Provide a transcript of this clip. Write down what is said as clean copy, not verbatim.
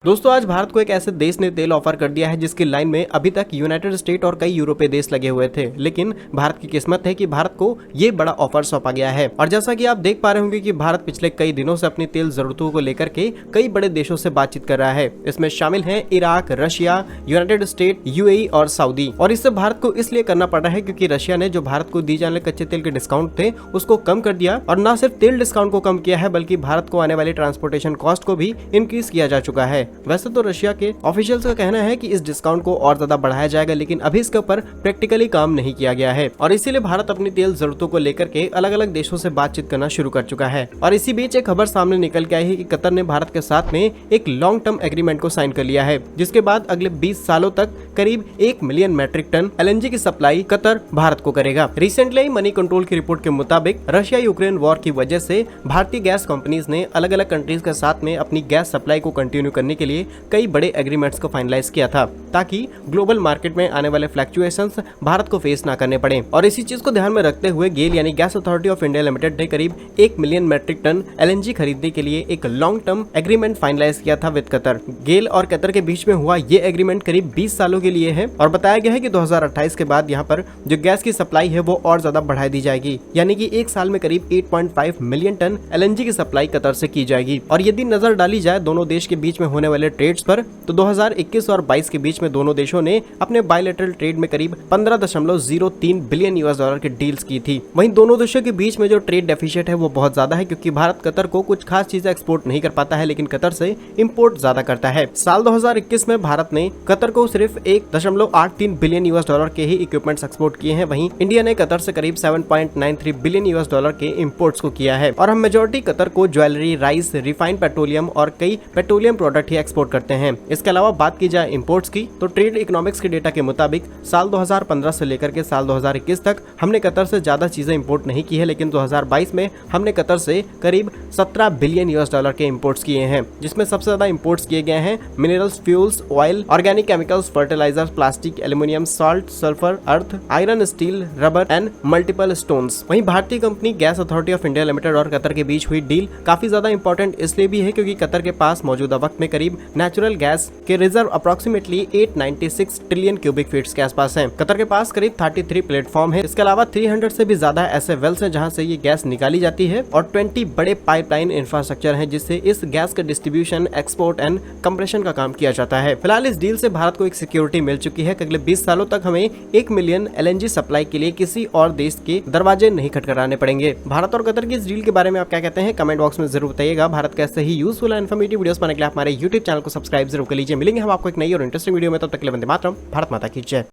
दोस्तों आज भारत को एक ऐसे देश ने तेल ऑफर कर दिया है जिसकी लाइन में अभी तक यूनाइटेड स्टेट और कई यूरोपीय देश लगे हुए थे, लेकिन भारत की किस्मत है कि भारत को ये बड़ा ऑफर सौंपा गया है। और जैसा कि आप देख पा रहे होंगे कि भारत पिछले कई दिनों से अपनी तेल जरूरतों को लेकर के कई बड़े देशों से बातचीत कर रहा है। इसमें शामिल है Iraq, Russia, United state, UAE और सऊदी। और इससे भारत को इसलिए करना पड़ रहा है क्योंकि रशिया ने जो भारत को दी जाने वाले कच्चे तेल के डिस्काउंट थे उसको कम कर दिया, और न सिर्फ तेल डिस्काउंट को कम किया है बल्कि भारत को आने वाली ट्रांसपोर्टेशन कॉस्ट को भी इंक्रीज किया जा चुका है। वैसे तो रशिया के ऑफिशियल्स का कहना है कि इस डिस्काउंट को और ज्यादा बढ़ाया जाएगा, लेकिन अभी इसके ऊपर प्रैक्टिकली काम नहीं किया गया है और इसीलिए भारत अपनी तेल जरूरतों को लेकर के अलग अलग देशों से बातचीत करना शुरू कर चुका है। और इसी बीच एक खबर सामने निकल के आई है कि कतर ने भारत के साथ में एक लॉन्ग टर्म एग्रीमेंट को साइन कर लिया है, जिसके बाद अगले 20 सालों तक करीब 1 मिलियन मैट्रिक टन एलएनजी की सप्लाई कतर भारत को करेगा। रिसेंटली मनी कंट्रोल की रिपोर्ट के मुताबिक रशिया यूक्रेन वॉर की वजह से भारतीय गैस कंपनीज ने अलग अलग कंट्रीज के साथ में अपनी गैस सप्लाई को कंटिन्यू करने के लिए कई बड़े एग्रीमेंट्स को फाइनलाइज किया था, ताकि ग्लोबल मार्केट में आने वाले फ्लक्चुएशंस भारत को फेस ना करने पड़े। और इसी चीज को ध्यान में रखते हुए गेल यानी gas authority of India limited ने करीब 1 मिलियन मैट्रिक टन एलएनजी खरीदने के लिए एक लॉन्ग टर्म एग्रीमेंट फाइनलाइज किया था विद कतर। गेल और कतर के बीच में हुआ ये एग्रीमेंट करीब 20 सालों के लिए है और बताया गया है कि 2028 के बाद यहाँ पर जो गैस की सप्लाई है वो और ज्यादा बढ़ा दी जाएगी, यानी कि एक साल में करीब 8.5 मिलियन टन एलएनजी की सप्लाई कतर से की जाएगी। और यदि नजर डाली जाए दोनों देश के बीच में होने वाले ट्रेड्स पर, तो 2021 और 22 के बीच में दोनों देशों ने अपने बायलैटरल ट्रेड में करीब 15.03 बिलियन यूएस डॉलर की डील्स की थी। वहीं दोनों देशों के बीच में जो ट्रेड डेफिसिट है वो बहुत ज्यादा है, क्योंकि भारत कतर को कुछ खास चीजें एक्सपोर्ट नहीं कर पाता है, लेकिन कतर से इंपोर्ट ज्यादा करता है। साल 2021 में भारत ने कतर को सिर्फ 1.83 बिलियन यूएस डॉलर के ही इक्विपमेंट्स एक्सपोर्ट किए हैं। वहीं इंडिया ने कतर से करीब 7.93 बिलियन यूएस डॉलर के इंपोर्ट्स को किया है। और हम मेजोरिटी कतर को ज्वेलरी, राइस, रिफाइंड पेट्रोलियम और कई पेट्रोलियम प्रोडक्ट ही एक्सपोर्ट करते हैं। इसके अलावा बात की जाए इंपोर्ट्स की, तो ट्रेड इकोनॉमिक्स के डेटा के मुताबिक साल 2015 से लेकर के साल 2021 तक हमने कतर से ज्यादा चीजें इंपोर्ट नहीं की है, लेकिन 2022 में हमने कतर से करीब 17 बिलियन यूएस डॉलर के इंपोर्ट्स किए हैं, जिसमें सबसे ज्यादा इंपोर्ट्स किए गए हैं minerals, fuels, oil, organic chemicals, fertilisers, plastic, aluminium, salt, sulphur, earth, iron, steel, rubber and multiple stones. वहीं भारतीय company gas authority of India limited और कतर के बीच हुई डील काफी ज्यादा इंपॉर्टेंट इसलिए भी है क्योंकि कतर के पास मौजूदा वक्त में करीब नेचुरल गैस के reserve approximately 896 trillion cubic feet के आसपास हैं। कतर के पास करीब 33 प्लेटफॉर्म है। इसके अलावा 300 से भी ज्यादा ऐसे वेल्स हैं जहां से ये गैस निकाली जाती है और 20 बड़े पाइपलाइन इंफ्रास्ट्रक्चर हैं जिससे इस गैस का डिस्ट्रीब्यूशन, एक्सपोर्ट एंड कंप्रेशन का काम किया जाता है। फिलहाल इस डील से भारत को एक सिक्योरिटी मिल चुकी है कि अगले 20 सालों तक हमें 1 मिलियन एलएनजी सप्लाई के लिए किसी और देश के दरवाजे नहीं खटखटाने पड़ेंगे। भारत और कतर की इस डील के बारे में आप क्या कहते हैं कमेंट बॉक्स में जरूर बताइएगा। भारत के ऐसे ही यूजफुल एंड इन्फॉर्मेटिव वीडियोस पाने के लिए हमारे यूट्यूब चैनल को सब्सक्राइब जरूर कर लीजिए। मिलेंगे हम आपको एक नई और इंटरेस्टिंग वीडियो में, तब तक के लिए वंदे मातरम। भारत माता की जय।